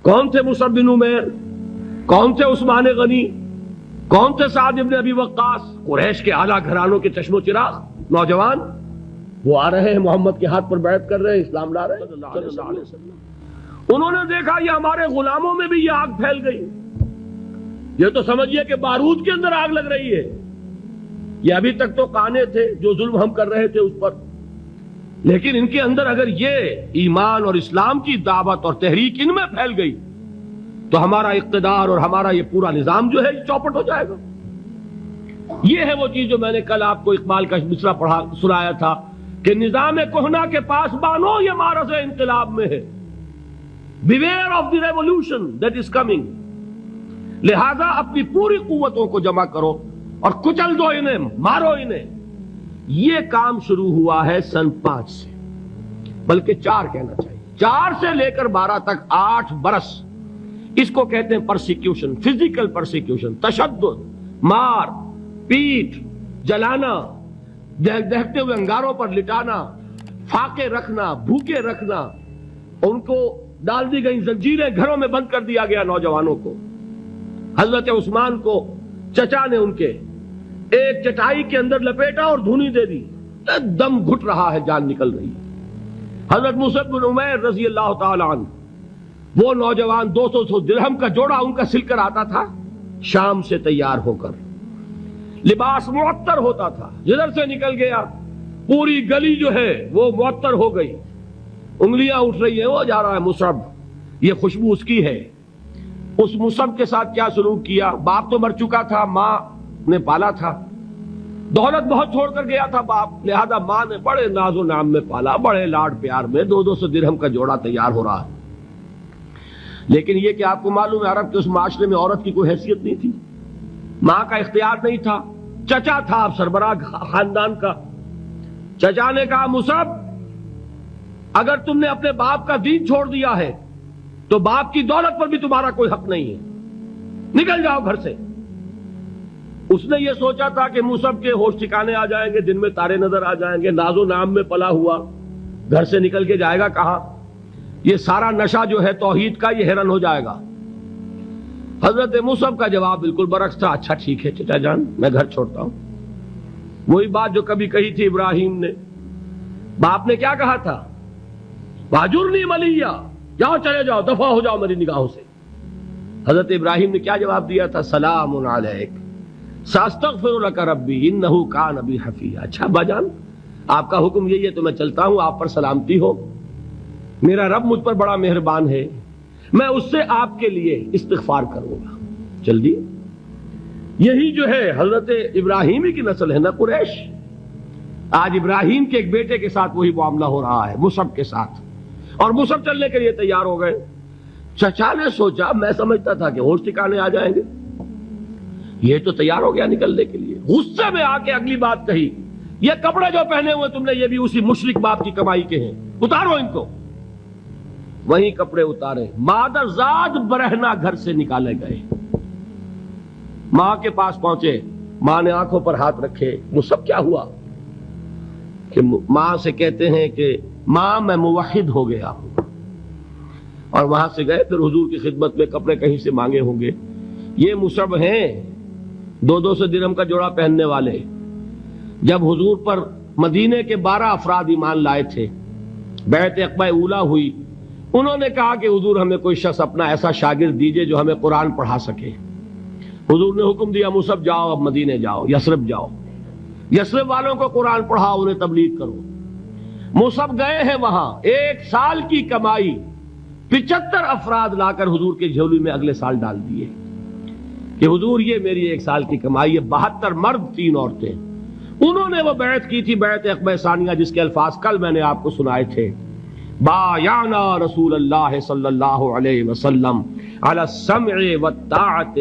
کون تھے مصعب بن عمیر؟ کون تھے عثمان غنی؟ کون تھے سعد بن ابی وقاص؟ قریش کے اعلیٰ گھرانوں کے چشم و چراغ نوجوان، وہ آ رہے ہیں محمد کے ہاتھ پر بیعت کر رہے ہیں، اسلام لا رہے ہیں صلی اللہ علیہ وسلم۔ انہوں نے دیکھا یہ ہمارے غلاموں میں بھی یہ آگ پھیل گئی، یہ تو سمجھیے کہ بارود کے اندر آگ لگ رہی ہے۔ یہ ابھی تک تو کانے تھے جو ظلم ہم کر رہے تھے اس پر، لیکن ان کے اندر اگر یہ ایمان اور اسلام کی دعوت اور تحریک ان میں پھیل گئی تو ہمارا اقتدار اور ہمارا یہ پورا نظام جو ہے یہ چوپٹ ہو جائے گا۔ یہ ہے وہ چیز جو میں نے کل آپ کو اقبال کا مصرع پڑھا سنایا تھا کہ نظام کہنا کے پاس بانو یہ مارز انقلاب میں ہے، beware of the revolution that is coming, لہذا اپنی پوری قوتوں کو جمع کرو اور کچل دو انہیں، مارو انہیں۔ یہ کام شروع ہوا ہے سن 5 سے، بلکہ 4 کہنا چاہیے، 4 سے لے کر 12 تک 8 برس اس کو کہتے ہیں پرسیکیوشن، فزیکل پرسیکیوشن، تشدد، مار پیٹ، جلانا، دہتے ہوئے انگاروں پر لٹانا، فاقے رکھنا، بھوکے رکھنا، ان کو ڈال دی گئی زنجیریں، گھروں میں بند کر دیا گیا نوجوانوں کو۔ حضرت عثمان کو چچا نے ان کے ایک چٹائی کے اندر لپیٹا اور دھونی دے دی، دم گھٹ رہا ہے، جان نکل رہی ہے۔ حضرت مصعب بن عمیر رضی اللہ تعالی عنہ، وہ نوجوان 200 درہم کا جوڑا ان کا سل کر آتا تھا شام سے تیار ہو کر، لباس معطر ہوتا تھا، جدھر سے نکل گیا پوری گلی جو ہے وہ معطر ہو گئی، انگلیاں اٹھ رہی ہیں، وہ جا رہا ہے مصعب، یہ خوشبو اس کی ہے۔ اس مصعب کے ساتھ کیا سلوک کیا؟ باپ تو مر چکا تھا، ماں نے پالا تھا، دولت بہت چھوڑ کر گیا تھا باپ، لہذا ماں نے بڑے ناز و نام میں پالا، بڑے لاڈ پیار میں، 200 درہم کا جوڑا تیار ہو رہا ہے۔ لیکن یہ کہ آپ کو معلوم ہے عرب کے اس معاشرے میں عورت کی کوئی حیثیت نہیں تھی، ماں کا اختیار نہیں تھا، چچا تھا اب سربراہ خاندان کا۔ چچا نے کہا مصعب اگر تم نے اپنے باپ کا دین چھوڑ دیا ہے تو باپ کی دولت پر بھی تمہارا کوئی حق نہیں ہے، نکل جاؤ گھر سے۔ اس نے یہ سوچا تھا کہ مصعب کے ہوش ٹھکانے آ جائیں گے، دن میں تارے نظر آ جائیں گے، ناز و نام میں پلا ہوا گھر سے نکل کے جائے گا کہاں، یہ سارا نشہ جو ہے توحید کا یہ حیران ہو جائے گا۔ حضرت مصعب کا جواب بالکل برعکس تھا، اچھا ٹھیک ہے چچا جان میں گھر چھوڑتا ہوں۔ وہی بات جو کبھی کہی تھی ابراہیم نے، باپ نے کیا کہا تھا؟ واجرنی ملیہ، جاؤ چلے جاؤ، دفع ہو جاؤ میری نگاہوں سے۔ حضرت ابراہیم نے کیا جواب دیا تھا؟ سلام علیک ساستغفر لک ربی انہ کان بی حفیہ۔ اچھا ابا جان آپ کا حکم یہی ہے تو میں چلتا ہوں، آپ پر سلامتی ہو، میرا رب مجھ پر بڑا مہربان ہے، میں اس سے آپ کے لیے استغفار کروں گا۔ چل دی، یہی جو ہے حضرت ابراہیمی کی نسل ہے نا قریش۔ آج ابراہیم کے ایک بیٹے کے ساتھ وہی معاملہ ہو رہا ہے مصعب کے ساتھ، اور مصعب چلنے کے لیے تیار ہو گئے۔ چچا نے سوچا، میں سمجھتا تھا کہ ہوش ٹھکانے آ جائیں گے، یہ تو تیار ہو گیا نکلنے کے لیے۔ غصے میں آ کے اگلی بات کہی، یہ کپڑے جو پہنے ہوئے تم نے یہ بھی اسی مشرک باپ کی کمائی کے ہیں، اتارو ان کو۔ وہی کپڑے اتارے، مادر زاد برہنہ گھر سے نکالے گئے۔ ماں کے پاس پہنچے، ماں نے آنکھوں پر ہاتھ رکھے، مصعب کیا ہوا؟ کہ ماں سے کہتے ہیں کہ ماں میں موحد ہو گیا ہوں، اور وہاں سے گئے پھر حضور کی خدمت میں کپڑے کہیں سے مانگے ہوں گے۔ یہ مصعب ہیں 200 درہم کا جوڑا پہننے والے۔ جب حضور پر مدینے کے 12 افراد ایمان لائے تھے، بیعت عقبہ اولیٰ ہوئی، انہوں نے کہا کہ حضور ہمیں کوئی شخص اپنا ایسا شاگرد دیجئے جو ہمیں قرآن پڑھا سکے۔ حضور نے حکم دیا مصعب جاؤ، اب مدینے جاؤ، یثرب جاؤ، یثرب والوں کو قرآن پڑھاؤ، انہیں تبلیغ کرو۔ مصعب گئے ہیں وہاں، 1 سال کی کمائی 75 افراد لا کر حضور کے جھولی میں اگلے سال ڈال دیے کہ حضور یہ میری 1 سال کی کمائی ہے۔ 72 مرد 3 عورتیں، انہوں نے وہ بیعت کی تھی، بیعت عقبہ ثانیہ، جس کے الفاظ کل میں نے آپ کو سنائے تھے۔ بایعنا رسول اللہ صلی اللہ علیہ وسلم علی السمع والطاعۃ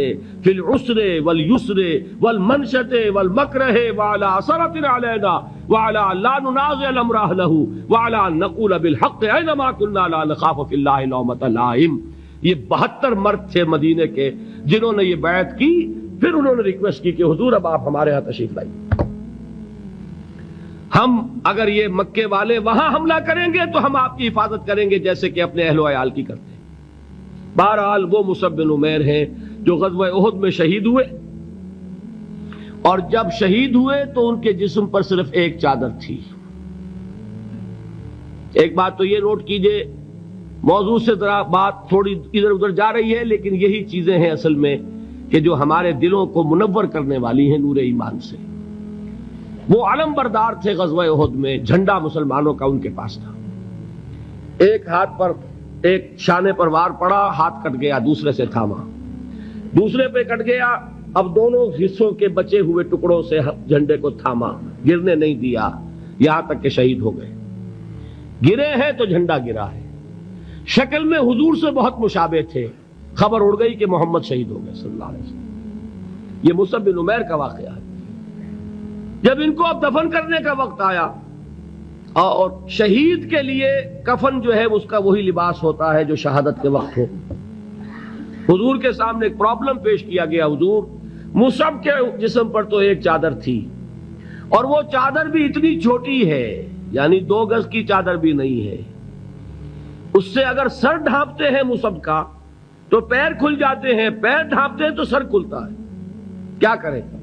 فی العسر والیسر والمنشۃ والمکرہ وعلی اثرۃ علینا وعلی لا ننازع الامر اہلہ وعلی ان نقول بالحق اینما کنا لا نخاف فی اللہ لومۃ لائم۔ یہ 72 مرد تھے مدینے کے جنہوں نے یہ بیعت کی۔ پھر انہوں نے ریکویسٹ کی کہ حضور اب آپ ہمارے ہاں تشریف لائیے، ہم اگر یہ مکے والے وہاں حملہ کریں گے تو ہم آپ کی حفاظت کریں گے جیسے کہ اپنے اہل و عیال کی کرتے ہیں۔ بہرحال وہ مصعب بن عمیر ہیں جو غزوہ احد میں شہید ہوئے، اور جب شہید ہوئے تو ان کے جسم پر صرف ایک چادر تھی۔ ایک بات تو یہ نوٹ کیجئے، موضوع سے ذرا بات تھوڑی ادھر ادھر جا رہی ہے، لیکن یہی چیزیں ہیں اصل میں کہ جو ہمارے دلوں کو منور کرنے والی ہیں نور ایمان سے۔ وہ علم بردار تھے غزوہ احد میں، جھنڈا مسلمانوں کا ان کے پاس تھا۔ ایک ہاتھ پر ایک شانے پر وار پڑا، ہاتھ کٹ گیا، دوسرے سے تھاما، دوسرے پہ کٹ گیا، اب دونوں حصوں کے بچے ہوئے ٹکڑوں سے جھنڈے کو تھاما، گرنے نہیں دیا، یہاں تک کہ شہید ہو گئے۔ گرے ہیں تو جھنڈا گرا ہے۔ شکل میں حضور سے بہت مشابہ تھے، خبر اڑ گئی کہ محمد شہید ہو گئے صلی اللہ علیہ وسلم۔ یہ مصعب بن عمیر کا واقعہ ہے۔ جب ان کو اب دفن کرنے کا وقت آیا، اور شہید کے لیے کفن جو ہے اس کا وہی لباس ہوتا ہے جو شہادت کے وقت ہو، حضور کے سامنے ایک پرابلم پیش کیا گیا۔ حضور، مصعب کے جسم پر تو ایک چادر تھی، اور وہ چادر بھی اتنی چھوٹی ہے، یعنی 2 گز کی چادر بھی نہیں ہے، اس سے اگر سر ڈھانپتے ہیں مصعب کا تو پیر کھل جاتے ہیں، پیر ڈھانپتے ہیں تو سر کھلتا ہے، کیا کرے گا؟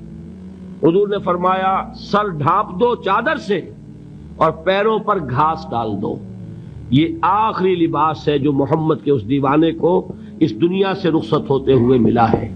حضور نے فرمایا سر ڈھانپ دو چادر سے اور پیروں پر گھاس ڈال دو۔ یہ آخری لباس ہے جو محمد کے اس دیوانے کو اس دنیا سے رخصت ہوتے ہوئے ملا ہے۔